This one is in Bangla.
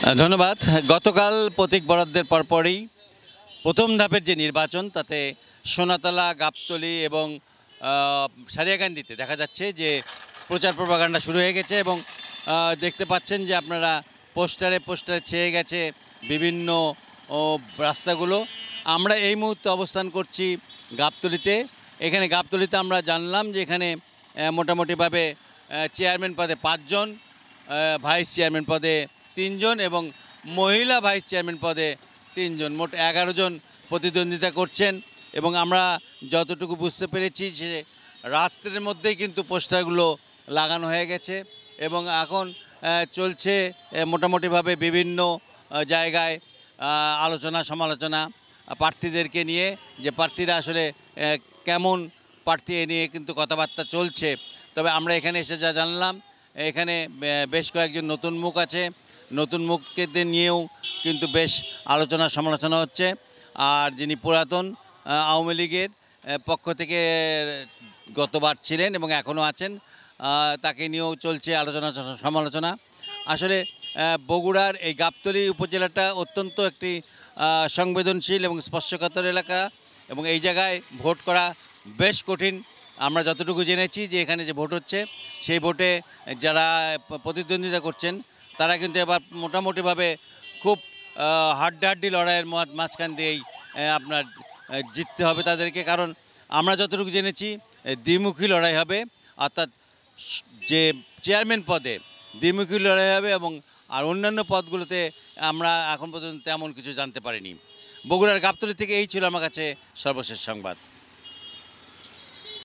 ধন্যবাদ। গতকাল প্রতীক বরাদ্দের পরপরই প্রথম ধাপের যে নির্বাচন তাতে সোনাতলা, গাবতলী এবং সারিয়াকান্দিতে দেখা যাচ্ছে যে প্রচার প্রপাগান্ডা শুরু হয়ে গেছে এবং দেখতে পাচ্ছেন যে আপনারা পোস্টারে পোস্টারে ছেয়ে গেছে বিভিন্ন রাস্তাগুলো। আমরা এই মুহূর্তে অবস্থান করছি গাবতলীতে। এখানে গাবতলীতে আমরা জানলাম যে এখানে মোটামুটিভাবে চেয়ারম্যান পদে 5 জন, ভাইস চেয়ারম্যান পদে 3 জন এবং মহিলা ভাইস চেয়ারম্যান পদে 3 জন, মোট 11 জন প্রতিদ্বন্দ্বিতা করছেন। এবং আমরা যতটুকু বুঝতে পেরেছি যে রাত্রের মধ্যেই কিন্তু পোস্টারগুলো লাগানো হয়ে গেছে এবং এখন চলছে মোটামুটিভাবে বিভিন্ন জায়গায় আলোচনা সমালোচনা প্রার্থীদেরকে নিয়ে, যে প্রার্থীরা আসলে কেমন প্রার্থী এ নিয়ে কিন্তু কথাবার্তা চলছে। তবে আমরা এখানে এসে যা জানলাম, এখানে বেশ কয়েকজন নতুন মুখ আছে, নতুন মুখদের নিয়েও কিন্তু বেশ আলোচনা সমালোচনা হচ্ছে। আর যিনি পুরাতন আওয়ামী লীগের পক্ষ থেকে গতবার ছিলেন এবং এখনও আছেন, তাকে নিয়েও চলছে আলোচনা সমালোচনা। আসলে বগুড়ার এই গাবতলী উপজেলাটা অত্যন্ত একটি সংবেদনশীল এবং স্পর্শকাতর এলাকা এবং এই জায়গায় ভোট করা বেশ কঠিন। আমরা যতটুকু জেনেছি যে এখানে যে ভোট হচ্ছে সেই ভোটে যারা প্রতিদ্বন্দ্বিতা করছেন তারা কিন্তু এবার মোটামুটিভাবে খুব হাড্ডাহাড্ডি লড়াইয়ের মাঝখান দিয়েই আপনার জিততে হবে তাদেরকে। কারণ আমরা যতটুকু জেনেছি দ্বিমুখী লড়াই হবে, অর্থাৎ যে চেয়ারম্যান পদে দ্বিমুখী লড়াই হবে এবং আর অন্যান্য পদগুলোতে আমরা এখন পর্যন্ত তেমন কিছু জানতে পারিনি। বগুড়ার গাবতলী থেকে এই ছিল আমার কাছে সর্বশেষ সংবাদ।